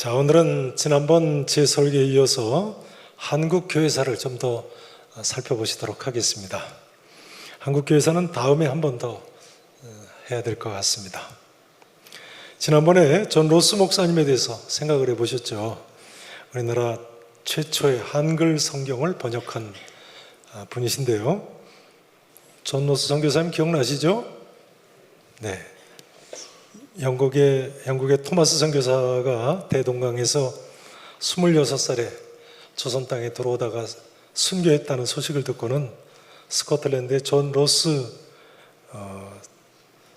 자, 오늘은 지난번 제 설계에 이어서 한국교회사를 좀 더 살펴보시도록 하겠습니다. 한국교회사는 다음에 한 번 더 해야 될 것 같습니다. 지난번에 존 로스 목사님에 대해서 생각을 해보셨죠. 우리나라 최초의 한글 성경을 번역한 분이신데요. 존 로스 선교사님 기억나시죠? 네. 영국의 토마스 선교사가 대동강에서 26살에 조선 땅에 들어오다가 순교했다는 소식을 듣고는 스코틀랜드의 존 로스,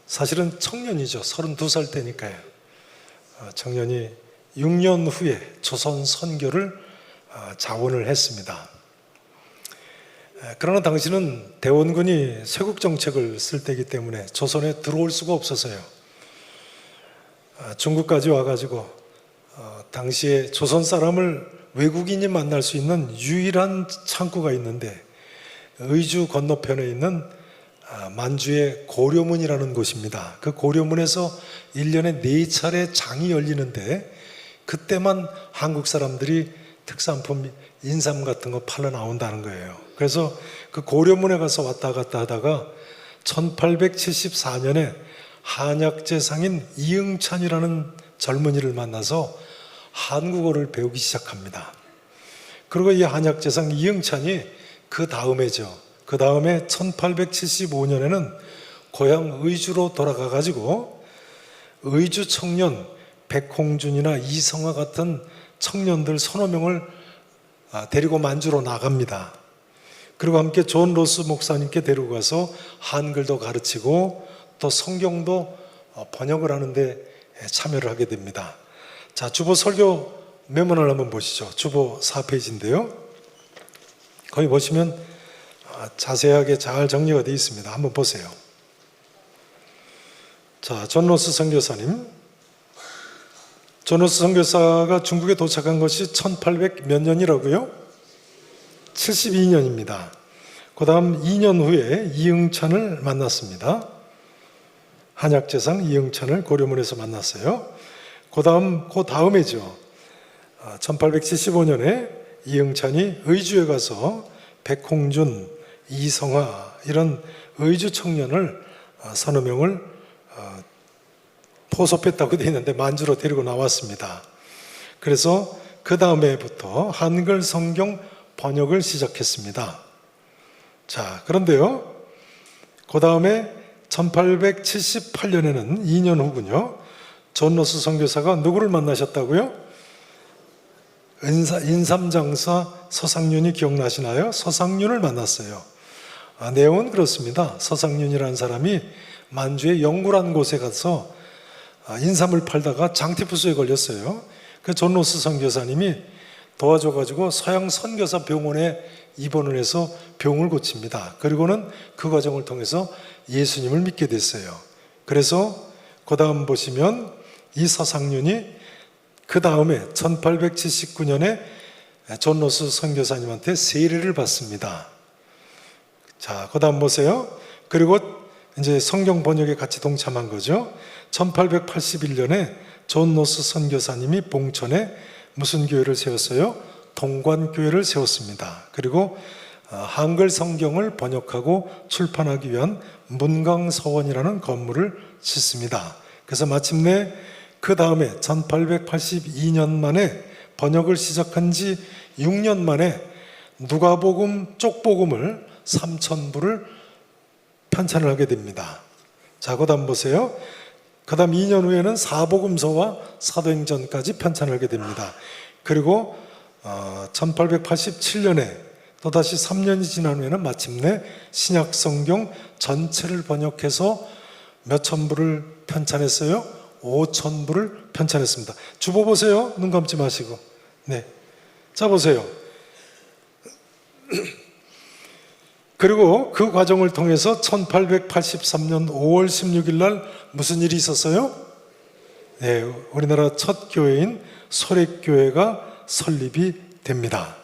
사실은 청년이죠. 32살 때니까요. 청년이 6년 후에 조선 선교를 자원을 했습니다. 그러나 당시는 대원군이 쇄국 정책을 쓸 때이기 때문에 조선에 들어올 수가 없어서요. 중국까지 와가지고 당시에 조선 사람을 외국인이 만날 수 있는 유일한 창구가 있는데 의주 건너편에 있는 만주의 고려문이라는 곳입니다. 그 고려문에서 1년에 4차례 장이 열리는데 그때만 한국 사람들이 특산품 인삼 같은 거 팔러 나온다는 거예요. 그래서 그 고려문에 가서 왔다 갔다 하다가 1874년에 한약재상인 이응찬이라는 젊은이를 만나서 한국어를 배우기 시작합니다. 그리고 이 한약재상 이응찬이 그 다음에 1875년에는 고향 의주로 돌아가 가지고 의주 청년 백홍준이나 이성화 같은 청년들 서너 명을 데리고 만주로 나갑니다. 그리고 함께 존 로스 목사님께 데리고 가서 한글도 가르치고 또 성경도 번역을 하는데 참여를 하게 됩니다. 자, 주보 설교 메모를 한번 보시죠. 주보 4페이지인데요. 거기 보시면 자세하게 잘 정리가 되어 있습니다. 한번 보세요. 자, 존 로스 선교사님. 존 로스 선교사가 중국에 도착한 것이 1800 몇 년이라고요? 72년입니다. 그 다음 2년 후에 이응찬을 만났습니다. 한약재상 이응찬을 고려문에서 만났어요. 그 다음에죠. 1875년에 이응찬이 의주에 가서 백홍준, 이성화 이런 의주 청년을 서너 명을 포섭했다고 되어 있는데 만주로 데리고 나왔습니다. 그래서 그 다음에부터 한글 성경 번역을 시작했습니다. 자, 그런데요. 그 다음에 1878년에는 2년 후군요. 존 로스 선교사가 누구를 만나셨다고요? 인삼장사 서상윤이 기억나시나요? 서상윤을 만났어요. 내용은 그렇습니다. 서상윤이라는 사람이 만주의 영구란 곳에 가서 인삼을 팔다가 장티푸스에 걸렸어요. 그 존 로스 선교사님이 도와줘가지고 서양 선교사 병원에 입원을 해서 병을 고칩니다. 그리고는 그 과정을 통해서 예수님을 믿게 됐어요. 그래서 그 다음 보시면 이 서상윤이 그 다음에 1879년에 존 로스 선교사님한테 세례를 받습니다. 자, 그 다음 보세요. 그리고 이제 성경 번역에 같이 동참한 거죠. 1881년에 존 로스 선교사님이 봉천에 무슨 교회를 세웠어요? 동관교회를 세웠습니다. 그리고 한글 성경을 번역하고 출판하기 위한 문강서원이라는 건물을 짓습니다. 그래서 마침내 그 다음에 1882년 만에 번역을 시작한 지 6년 만에 누가복음 쪽복음을 3,000부를 편찬을 하게 됩니다. 자, 그 다음 보세요. 그 다음 2년 후에는 사복음서와 사도행전까지 편찬을 하게 됩니다. 그리고 1887년에 또다시 3년이 지난 후에는 마침내 신약성경 전체를 번역해서 몇천 부를 편찬했어요? 5,000부를 편찬했습니다. 주보 보세요. 눈 감지 마시고. 네. 자, 보세요. 그리고 그 과정을 통해서 1883년 5월 16일 날 무슨 일이 있었어요? 네, 우리나라 첫 교회인 소렉교회가 설립이 됩니다.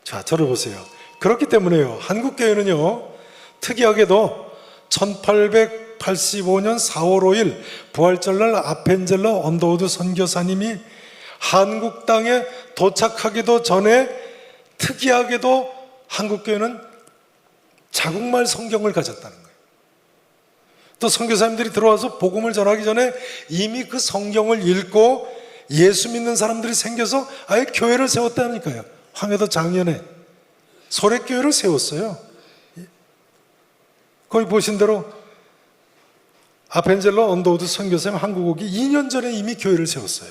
자, 저를 보세요. 그렇기 때문에요. 한국교회는요, 특이하게도 1885년 4월 5일 부활절날 아펜젤러 언더우드 선교사님이 한국 땅에 도착하기도 전에 특이하게도 한국교회는 자국말 성경을 가졌다는 거예요. 또 선교사님들이 들어와서 복음을 전하기 전에 이미 그 성경을 읽고 예수 믿는 사람들이 생겨서 아예 교회를 세웠다니까요. 황해도 장년에 소래교회를 세웠어요. 거기 보신 대로 아펜젤러 언더우드 선교사님 한국 오기 2년 전에 이미 교회를 세웠어요.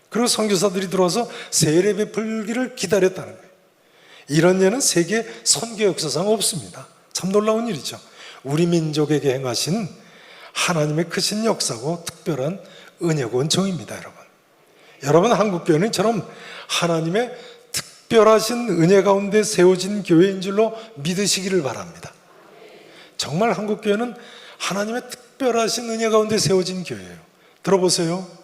그리고 선교사들이 들어와서 세례 베풀기를 기다렸다는 거예요. 이런 예는 세계 선교 역사상 없습니다. 참 놀라운 일이죠. 우리 민족에게 행하신 하나님의 크신 역사고 특별한 은혜고 은총입니다. 여러분 한국교회는 이처럼 하나님의 특별하신 은혜 가운데 세워진 교회인 줄로 믿으시기를 바랍니다. 정말 한국교회는 하나님의 특별하신 은혜 가운데 세워진 교회예요. 들어보세요.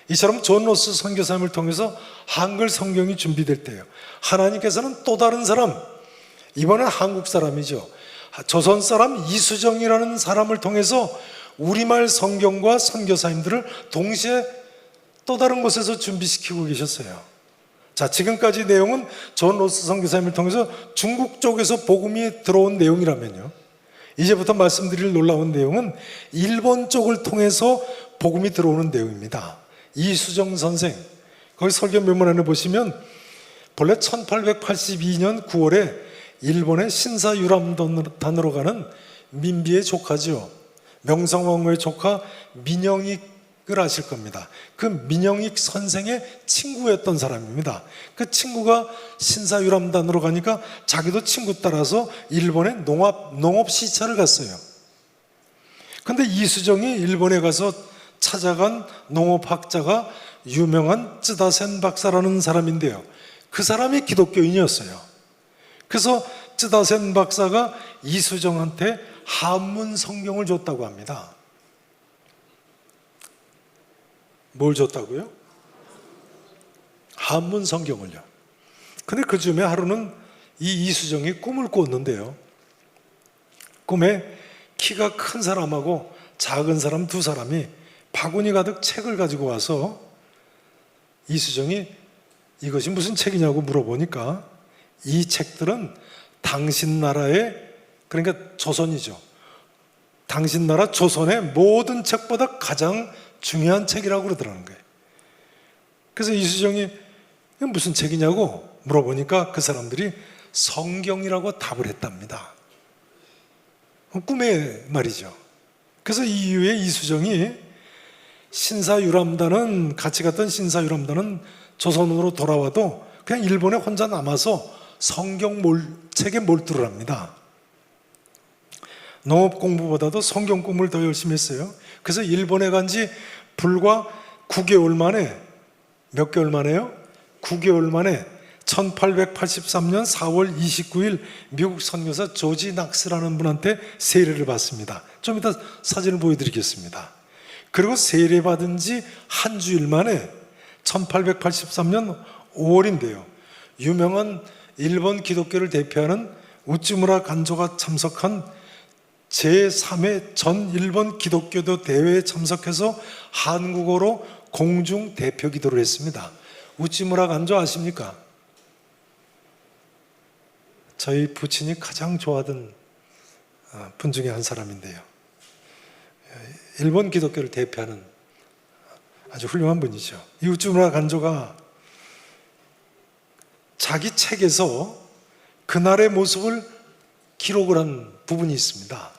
이처럼 존 로스 선교사님을 통해서 한글 성경이 준비될 때예요. 하나님께서는 또 다른 사람, 이번엔 한국 사람이죠. 조선 사람 이수정이라는 사람을 통해서 우리말 성경과 선교사님들을 동시에 또 다른 곳에서 준비시키고 계셨어요. 자, 지금까지 내용은 존 로스 선교사님을 통해서 중국 쪽에서 복음이 들어온 내용이라면요, 이제부터 말씀드릴 놀라운 내용은 일본 쪽을 통해서 복음이 들어오는 내용입니다. 이수정 선생, 거기 설교 메모란에 보시면 본래 1882년 9월에 일본의 신사유람단으로 가는 민비의 조카죠. 명성황후의 조카 민영익을 아실 겁니다. 그 민영익 선생의 친구였던 사람입니다. 그 친구가 신사유람단으로 가니까 자기도 친구 따라서 일본의 농업 시찰을 갔어요. 근데 이수정이 일본에 가서 찾아간 농업학자가 유명한 쯔다센 박사라는 사람인데요, 그 사람이 기독교인이었어요. 그래서 쯔다센 박사가 이수정한테 한문 성경을 줬다고 합니다. 뭘 줬다고요? 한문 성경을요. 근데 그 즈음에 하루는 이 이수정이 꿈을 꿨는데요, 꿈에 키가 큰 사람하고 작은 사람 두 사람이 바구니 가득 책을 가지고 와서 이수정이 이것이 무슨 책이냐고 물어보니까 이 책들은 당신 나라의, 그러니까 조선이죠, 당신 나라 조선의 모든 책보다 가장 중요한 책이라고 그러더라는 거예요. 그래서 이수정이 무슨 책이냐고 물어보니까 그 사람들이 성경이라고 답을 했답니다. 꿈의 말이죠. 그래서 이 이후에 이수정이 신사유람단은, 같이 갔던 신사유람단은 조선으로 돌아와도 그냥 일본에 혼자 남아서 성경 책에 몰두를 합니다. 농업 공부보다도 성경 공부를 더 열심히 했어요. 그래서 일본에 간 지 불과 9개월 만에, 몇 개월 만에요? 9개월 만에 1883년 4월 29일 미국 선교사 조지 낙스라는 분한테 세례를 받습니다. 좀 이따 사진을 보여드리겠습니다. 그리고 세례받은 지 한 주일 만에 1883년 5월인데요, 유명한 일본 기독교를 대표하는 우찌무라 간조가 참석한 제3회 전 일본 기독교도 대회에 참석해서 한국어로 공중 대표 기도를 했습니다. 우찌무라 간조 아십니까? 저희 부친이 가장 좋아하던 분 중에 한 사람인데요, 일본 기독교를 대표하는 아주 훌륭한 분이죠. 이 우찌무라 간조가 자기 책에서 그날의 모습을 기록을 한 부분이 있습니다.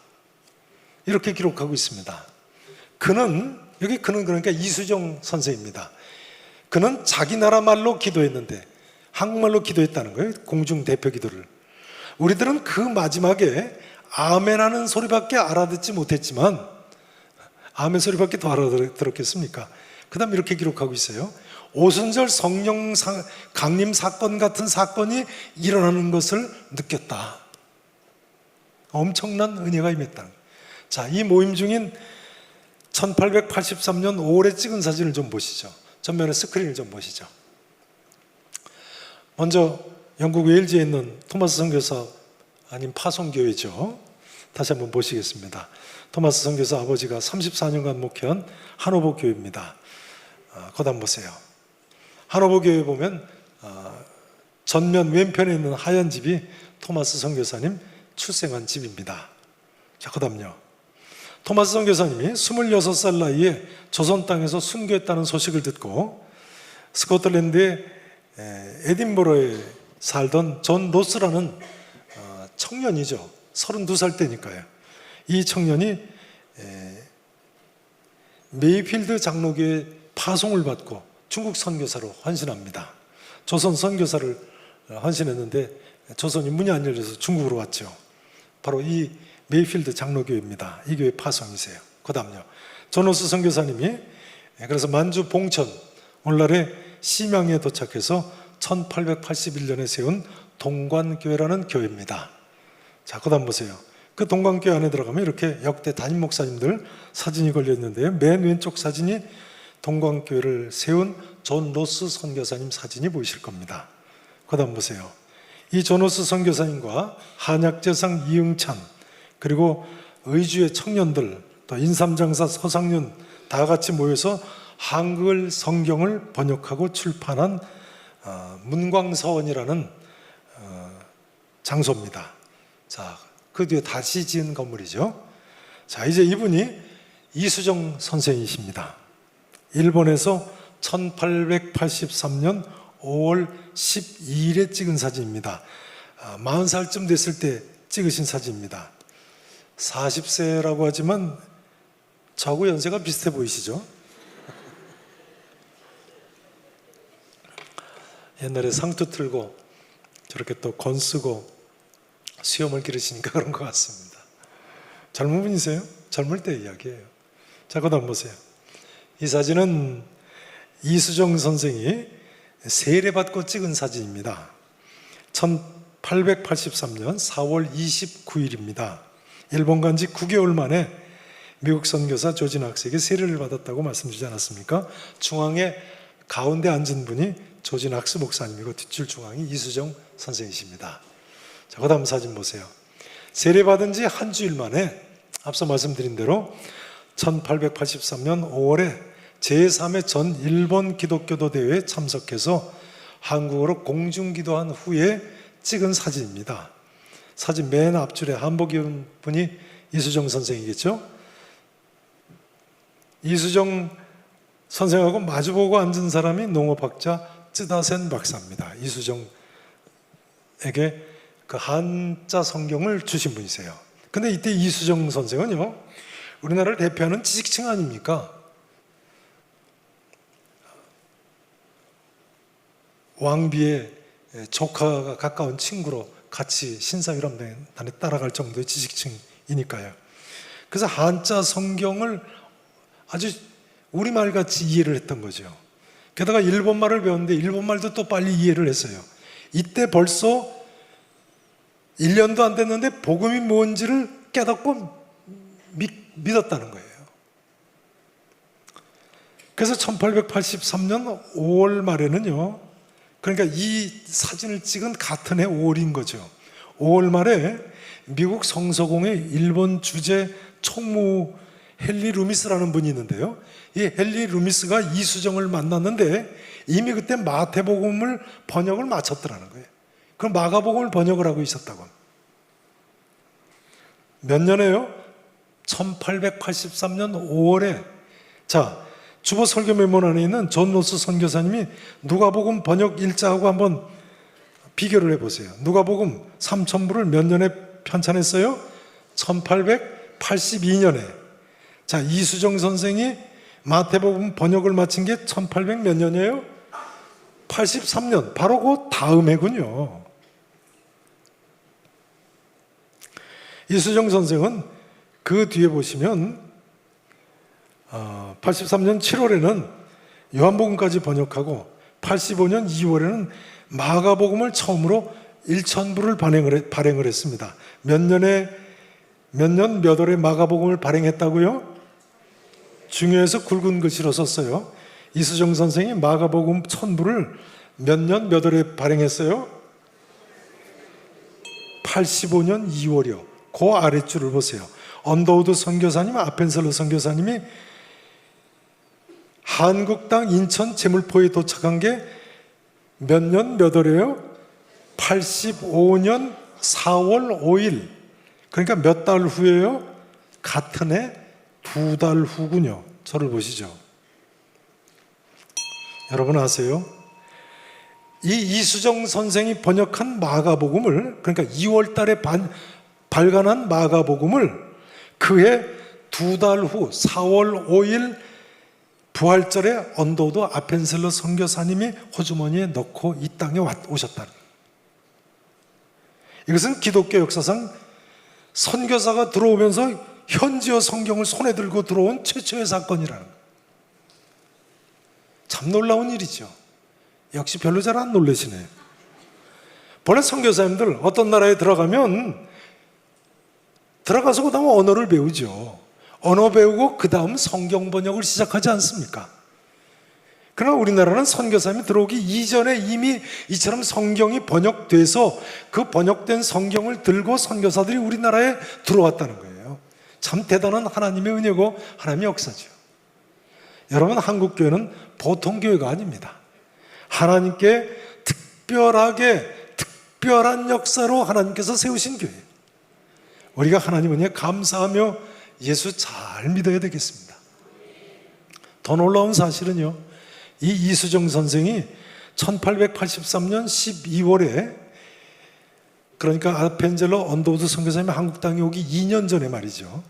이렇게 기록하고 있습니다. 그는, 여기 그는 그러니까 이수정 선생입니다. 그는 자기 나라 말로 기도했는데 한국말로 기도했다는 거예요. 공중 대표 기도를. 우리들은 그 마지막에 아멘하는 소리밖에 알아듣지 못했지만, 아멘 소리밖에 더 알아들었겠습니까? 그 다음 이렇게 기록하고 있어요. 오순절 성령 강림 사건 같은 사건이 일어나는 것을 느꼈다. 엄청난 은혜가 임했다. 자, 이 모임 중인 1883년 5월에 찍은 사진을 좀 보시죠. 전면에 스크린을 좀 보시죠. 먼저 영국 웨일즈에 있는 토마스 선교사 아닌 파송교회죠. 다시 한번 보시겠습니다. 토마스 선교사 아버지가 34년간 목회한 하노버 교회입니다. 거기 한번 보세요. 하노버 교회에 보면 전면 왼편에 있는 하얀 집이 토마스 선교사님 출생한 집입니다. 자, 그 다음요. 토마스 선교사님이 26살 나이에 조선 땅에서 순교했다는 소식을 듣고 스코틀랜드의 에딘버러에 살던 존 노스라는 청년이죠. 32살 때니까요. 이 청년이 메이필드 장로교회 파송을 받고 중국 선교사로 헌신합니다. 조선 선교사를 헌신했는데 조선이 문이 안 열려서 중국으로 왔죠. 바로 이 메이필드 장로교회입니다. 이 교회 파송이세요. 그 다음요. 존 노스 선교사님이 그래서 만주 봉천 오늘날의 심양에 도착해서 1881년에 세운 동관교회라는 교회입니다. 자, 그 다음 보세요. 그 동관교회 안에 들어가면 이렇게 역대 담임 목사님들 사진이 걸려 있는데요. 맨 왼쪽 사진이 동관교회를 세운 존 노스 선교사님 사진이 보이실 겁니다. 그 다음 보세요. 이 존 노스 선교사님과 한약재상 이응찬 그리고 의주의 청년들 또 인삼장사 서상윤 다 같이 모여서 한글 성경을 번역하고 출판한 문광서원이라는 장소입니다. 자, 그 뒤에 다시 지은 건물이죠. 자, 이제 이분이 이수정 선생이십니다. 일본에서 1883년 5월 12일에 찍은 사진입니다. 40살쯤 됐을 때 찍으신 사진입니다. 40세라고 하지만 저하고 연세가 비슷해 보이시죠? 옛날에 상투 틀고 저렇게 또 건 쓰고 수염을 기르시니까 그런 것 같습니다. 젊은 분이세요? 젊을 때 이야기예요. 자, 그 다음 보세요. 이 사진은 이수정 선생이 세례받고 찍은 사진입니다. 1883년 4월 29일입니다. 일본 간 지 9개월 만에 미국 선교사 조진 학스에게 세례를 받았다고 말씀드리지 않았습니까? 중앙에 가운데 앉은 분이 조진 학스 목사님이고 뒷줄 중앙이 이수정 선생이십니다. 자, 그 다음 사진 보세요. 세례받은 지 한 주일 만에 앞서 말씀드린 대로 1883년 5월에 제3회 전 일본 기독교도 대회에 참석해서 한국어로 공중기도한 후에 찍은 사진입니다. 사진 맨 앞줄에 한복 입은 분이 이수정 선생이겠죠? 이수정 선생하고 마주보고 앉은 사람이 농업학자 쯔다센 박사입니다. 이수정에게 그 한자 성경을 주신 분이세요. 근데 이때 이수정 선생은요, 우리나라를 대표하는 지식층 아닙니까? 왕비의 조카가 가까운 친구로 같이 신사유람단에 따라갈 정도의 지식층이니까요. 그래서 한자 성경을 아주 우리말같이 이해를 했던 거죠. 게다가 일본말을 배웠는데 일본말도 또 빨리 이해를 했어요. 이때 벌써 1년도 안 됐는데 복음이 뭔지를 깨닫고 믿었다는 거예요. 그래서 1883년 5월 말에는요, 그러니까 이 사진을 찍은 같은 해 5월인 거죠. 5월 말에 미국 성서공회 일본 주재 총무 헨리 루미스라는 분이 있는데요. 이 헨리 루미스가 이수정을 만났는데 이미 그때 마태복음을 번역을 마쳤더라는 거예요. 그럼 마가복음을 번역을 하고 있었다고. 몇 년에요? 1883년 5월에 자, 주보 설교 메모란에 있는 존 노스 선교사님이 누가복음 번역 일자하고 한번 비교를 해보세요. 누가복음 3,000부를 몇 년에 편찬했어요? 1882년에. 자, 이수정 선생이 마태복음 번역을 마친 게 1800 몇 년이에요? 83년. 바로 그 다음 해군요. 이수정 선생은 그 뒤에 보시면 83년 7월에는 요한복음까지 번역하고 85년 2월에는 마가복음을 처음으로 1,000부를 발행을 했습니다. 몇 년 몇 월에 마가복음을 발행했다고요? 중요해서 굵은 글씨로 썼어요. 이수정 선생이 마가복음 1,000부를 몇 년 몇 월에 발행했어요? 85년 2월이요. 그 아랫줄을 보세요. 언더우드 선교사님, 아펜셀러 선교사님이 한국 땅 인천 제물포에 도착한 게 몇 년 몇 월이에요? 85년 4월 5일. 그러니까 몇 달 후에요? 같은 해 2달 후군요. 저를 보시죠. 여러분 아세요? 이 이수정 선생이 번역한 마가복음을, 그러니까 2월 달에 발간한 마가복음을 그해 2달 후 4월 5일 부활절에 언더우드 아펜셀러 선교사님이 호주머니에 넣고 이 땅에 오셨다는 거예요. 이것은 기독교 역사상 선교사가 들어오면서 현지어 성경을 손에 들고 들어온 최초의 사건이라는 거예요. 참 놀라운 일이죠. 역시 별로 잘 안 놀라시네. 본래 선교사님들 어떤 나라에 들어가면 들어가서 그 다음 언어를 배우죠. 언어 배우고 그 다음 성경 번역을 시작하지 않습니까? 그러나 우리나라는 선교사님이 들어오기 이전에 이미 이처럼 성경이 번역돼서 그 번역된 성경을 들고 선교사들이 우리나라에 들어왔다는 거예요. 참 대단한 하나님의 은혜고 하나님의 역사죠. 여러분, 한국교회는 보통 교회가 아닙니다. 하나님께 특별한 역사로 하나님께서 세우신 교회예요. 우리가 하나님 은혜에 감사하며 예수 잘 믿어야 되겠습니다. 더 놀라운 사실은요, 이 이수정 선생이 1883년 12월에, 그러니까 아펜젤러 언더우드 선교사님이 한국 땅에 오기 2년 전에 말이죠,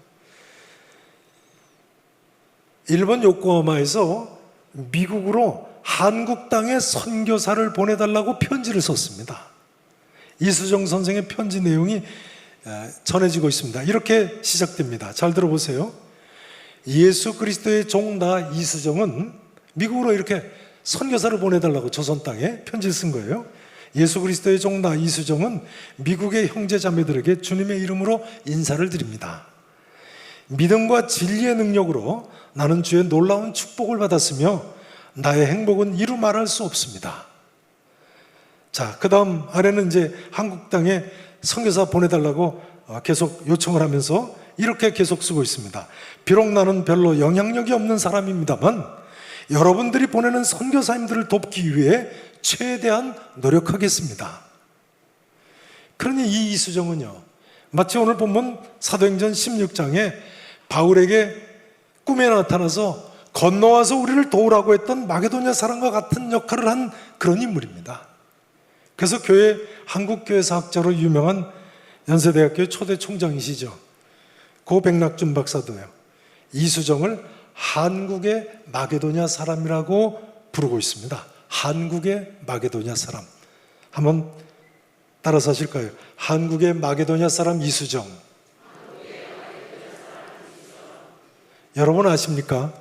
일본 요코하마에서 미국으로 한국 땅에 선교사를 보내달라고 편지를 썼습니다. 이수정 선생의 편지 내용이 전해지고 있습니다. 이렇게 시작됩니다. 잘 들어보세요. 예수 그리스도의 종 나 이수정은 미국으로 이렇게 선교사를 보내달라고 조선 땅에 편지를 쓴 거예요. 예수 그리스도의 종 나 이수정은 미국의 형제 자매들에게 주님의 이름으로 인사를 드립니다. 믿음과 진리의 능력으로 나는 주의 놀라운 축복을 받았으며 나의 행복은 이루 말할 수 없습니다. 자, 그 다음 아래는 이제 한국 땅에 선교사 보내달라고 계속 요청을 하면서 이렇게 계속 쓰고 있습니다. 비록 나는 별로 영향력이 없는 사람입니다만 여러분들이 보내는 선교사님들을 돕기 위해 최대한 노력하겠습니다. 그러니 이 이수정은요, 마치 오늘 본문 사도행전 16장에 바울에게 꿈에 나타나서 건너와서 우리를 도우라고 했던 마게도냐 사람과 같은 역할을 한 그런 인물입니다. 그래서 한국교회 사학자로 유명한 연세대학교 초대 총장이시죠. 고 백낙준 박사도요, 이수정을 한국의 마게도냐 사람이라고 부르고 있습니다. 한국의 마게도냐 사람. 한번 따라서 하실까요? 한국의 마게도냐 사람 이수정. 여러분 아십니까?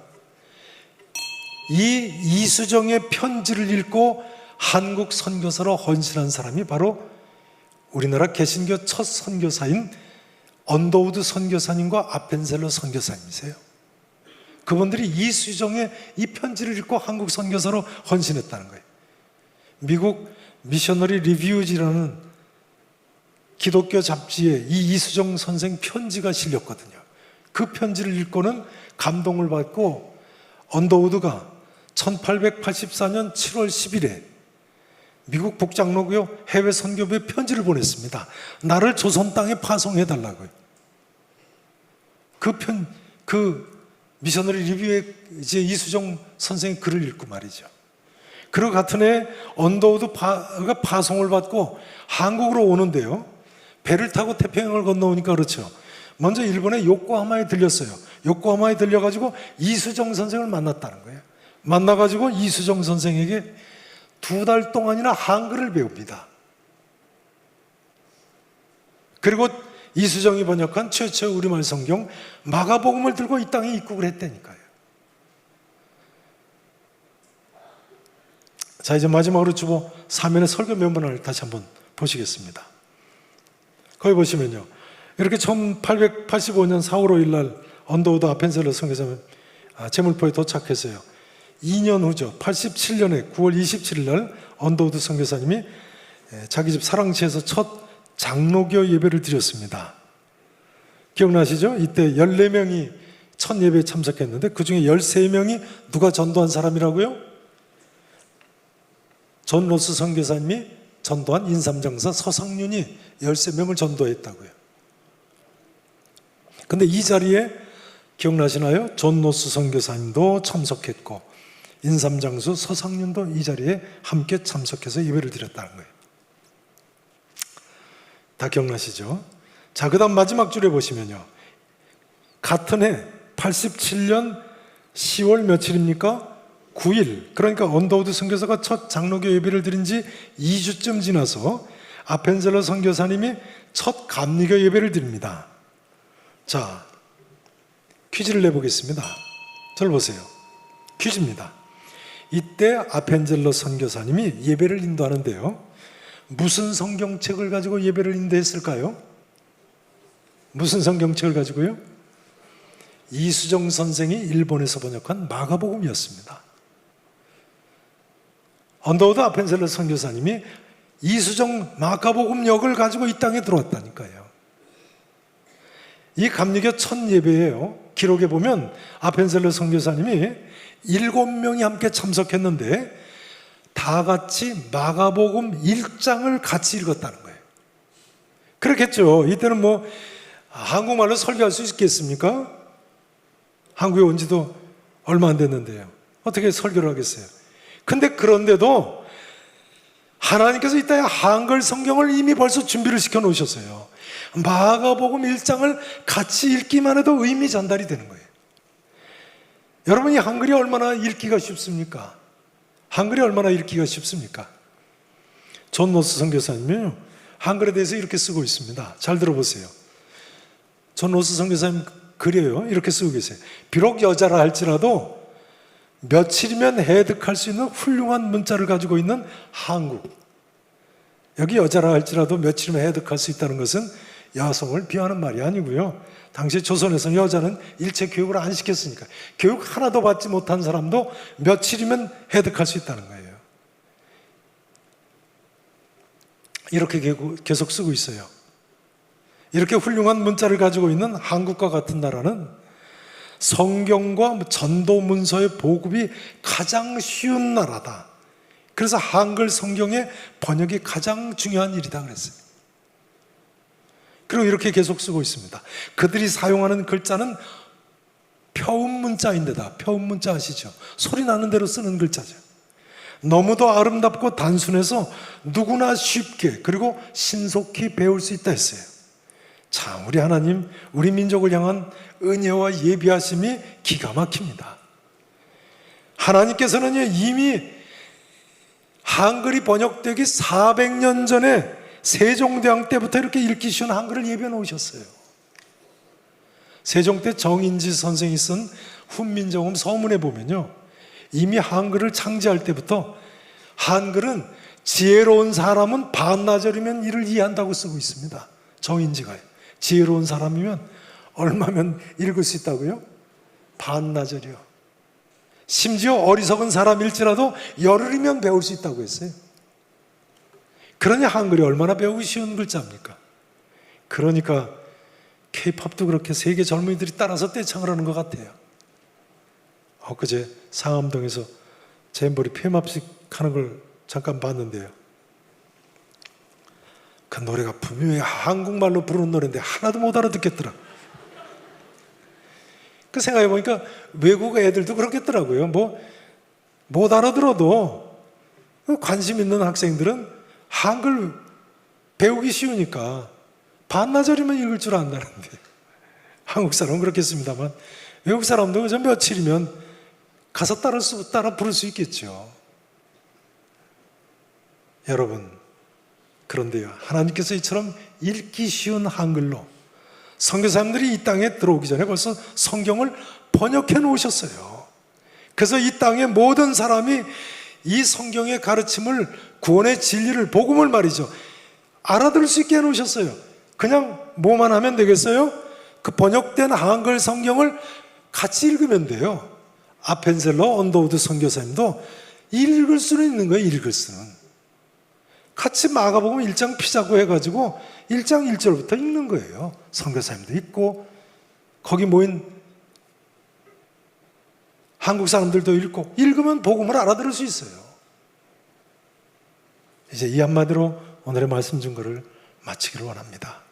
이 이수정의 편지를 읽고 한국 선교사로 헌신한 사람이 바로 우리나라 개신교 첫 선교사인 언더우드 선교사님과 아펜셀러 선교사님이세요. 그분들이 이수정의 이 편지를 읽고 한국 선교사로 헌신했다는 거예요. 미국 미셔너리 리뷰지라는 기독교 잡지에 이 이수정 선생 편지가 실렸거든요. 그 편지를 읽고는 감동을 받고 언더우드가 1884년 7월 10일에 미국 북장로교 해외 선교부에 편지를 보냈습니다. 나를 조선 땅에 파송해달라고요. 그 미셔너리 리뷰에 이제 이수정 선생의 글을 읽고 말이죠. 그리고 같은 해 언더우드가 파송을 받고 한국으로 오는데요, 배를 타고 태평양을 건너오니까 그렇죠, 먼저 일본의 요코하마에 들렸어요. 요코하마에 들려가지고 이수정 선생을 만났다는 거예요. 만나가지고 이수정 선생에게 2달 동안이나 한글을 배웁니다. 그리고 이수정이 번역한 최초의 우리말 성경 마가복음을 들고 이 땅에 입국을 했다니까요. 자, 이제 마지막으로 주보 사면의 설교 면면을 다시 한번 보시겠습니다. 거기 보시면요, 이렇게 1885년 4월 5일 날 언더우드 아펜셀러 선교사님 제물포에 도착했어요. 2년 후죠. 87년에 9월 27일 날 언더우드 선교사님이 자기 집 사랑시에서 첫 장로교 예배를 드렸습니다. 기억나시죠? 이때 14명이 첫 예배에 참석했는데 그 중에 13명이 누가 전도한 사람이라고요? 존 로스 선교사님이 전도한 인삼장사 서상윤이 13명을 전도했다고요. 근데 이 자리에 기억나시나요? 존 로스 선교사님도 참석했고 인삼장수 서상윤도 이 자리에 함께 참석해서 예배를 드렸다는 거예요. 다 기억나시죠? 자, 그 다음 마지막 줄에 보시면요, 같은 해 87년 10월 며칠입니까? 9일. 그러니까 언더우드 선교사가 첫 장로교 예배를 드린 지 2주쯤 지나서 아펜젤러 선교사님이 첫 감리교 예배를 드립니다. 자, 퀴즈를 내보겠습니다. 저를 보세요. 퀴즈입니다. 이때 아펜젤러 선교사님이 예배를 인도하는데요, 무슨 성경책을 가지고 예배를 인도했을까요? 무슨 성경책을 가지고요? 이수정 선생이 일본에서 번역한 마가복음이었습니다. 언더우드 아펜젤러 선교사님이 이수정 마가복음역을 가지고 이 땅에 들어왔다니까요. 이 감리교 첫 예배예요. 기록에 보면 아펜젤러 선교사님이 7명이 함께 참석했는데 다 같이 마가복음 1장을 같이 읽었다는 거예요. 그렇겠죠. 이때는 뭐 한국말로 설교할 수 있겠습니까? 한국에 온 지도 얼마 안 됐는데요. 어떻게 설교를 하겠어요? 근데 그런데도 하나님께서 이때 한글 성경을 이미 벌써 준비를 시켜 놓으셨어요. 마가복음 1장을 같이 읽기만 해도 의미 전달이 되는 거예요. 여러분이 한글이 얼마나 읽기가 쉽습니까? 한글이 얼마나 읽기가 쉽습니까? 존 로스 선교사님은요, 한글에 대해서 이렇게 쓰고 있습니다. 잘 들어보세요. 존 로스 선교사님 글이에요. 이렇게 쓰고 계세요. 비록 여자라 할지라도 며칠이면 해득할 수 있는 훌륭한 문자를 가지고 있는 한국. 여기 여자라 할지라도 며칠이면 해득할 수 있다는 것은 여성을 비하하는 말이 아니고요, 당시 조선에서는 여자는 일체 교육을 안 시켰으니까 교육 하나도 받지 못한 사람도 며칠이면 해득할 수 있다는 거예요. 이렇게 계속 쓰고 있어요. 이렇게 훌륭한 문자를 가지고 있는 한국과 같은 나라는 성경과 전도 문서의 보급이 가장 쉬운 나라다. 그래서 한글 성경의 번역이 가장 중요한 일이다 그랬어요. 그리고 이렇게 계속 쓰고 있습니다. 그들이 사용하는 글자는 표음 문자인데다, 표음 문자 아시죠? 소리 나는 대로 쓰는 글자죠. 너무도 아름답고 단순해서 누구나 쉽게 그리고 신속히 배울 수 있다 했어요. 참, 우리 하나님, 우리 민족을 향한 은혜와 예비하심이 기가 막힙니다. 하나님께서는 이미 한글이 번역되기 400년 전에 세종대왕 때부터 이렇게 읽기 쉬운 한글을 예비해 놓으셨어요. 세종 때 정인지 선생이 쓴 훈민정음 서문에 보면요, 이미 한글을 창제할 때부터 한글은 지혜로운 사람은 반나절이면 이를 이해한다고 쓰고 있습니다. 정인지가요. 지혜로운 사람이면 얼마면 읽을 수 있다고요? 반나절이요. 심지어 어리석은 사람일지라도 열흘이면 배울 수 있다고 했어요. 그러니 한글이 얼마나 배우기 쉬운 글자입니까? 그러니까 K-팝도 그렇게 세계 젊은이들이 따라서 떼창을 하는 것 같아요. 엊그제 상암동에서 잼버리 폐막식 하는 걸 잠깐 봤는데요, 그 노래가 분명히 한국말로 부르는 노래인데 하나도 못 알아듣겠더라. 그 생각해보니까 외국 애들도 그렇겠더라고요. 못 알아들어도 관심 있는 학생들은 한글 배우기 쉬우니까 반나절이면 읽을 줄 안다는데, 한국 사람은 그렇겠습니다만 외국 사람도 그저 며칠이면 가서 따라 부를 수 있겠죠. 여러분, 그런데요, 하나님께서 이처럼 읽기 쉬운 한글로 선교사님들이 이 땅에 들어오기 전에 벌써 성경을 번역해 놓으셨어요. 그래서 이 땅의 모든 사람이 이 성경의 가르침을, 구원의 진리를, 복음을 말이죠, 알아들을 수 있게 해놓으셨어요. 그냥 뭐만 하면 되겠어요? 그 번역된 한글 성경을 같이 읽으면 돼요. 아펜젤러 언더우드 선교사님도 읽을 수는 있는 거예요. 읽을 수는. 같이 마가복음 1장 피자고 해가지고 1장 1절부터 읽는 거예요. 선교사님도 읽고 거기 모인 한국 사람들도 읽고, 읽으면 복음을 알아들을 수 있어요. 이제 이 한마디로 오늘의 말씀 증거를 마치기를 원합니다.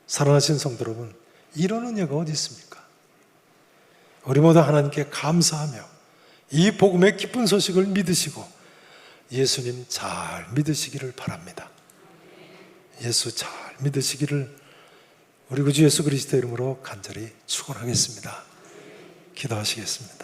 사랑하신 성도 여러분, 이런 은혜가 어디 있습니까? 우리 모두 하나님께 감사하며 이 복음의 기쁜 소식을 믿으시고 예수님 잘 믿으시기를 바랍니다. 예수 잘 믿으시기를 우리 구주 예수 그리스도의 이름으로 간절히 축원하겠습니다. 기도하시겠습니다.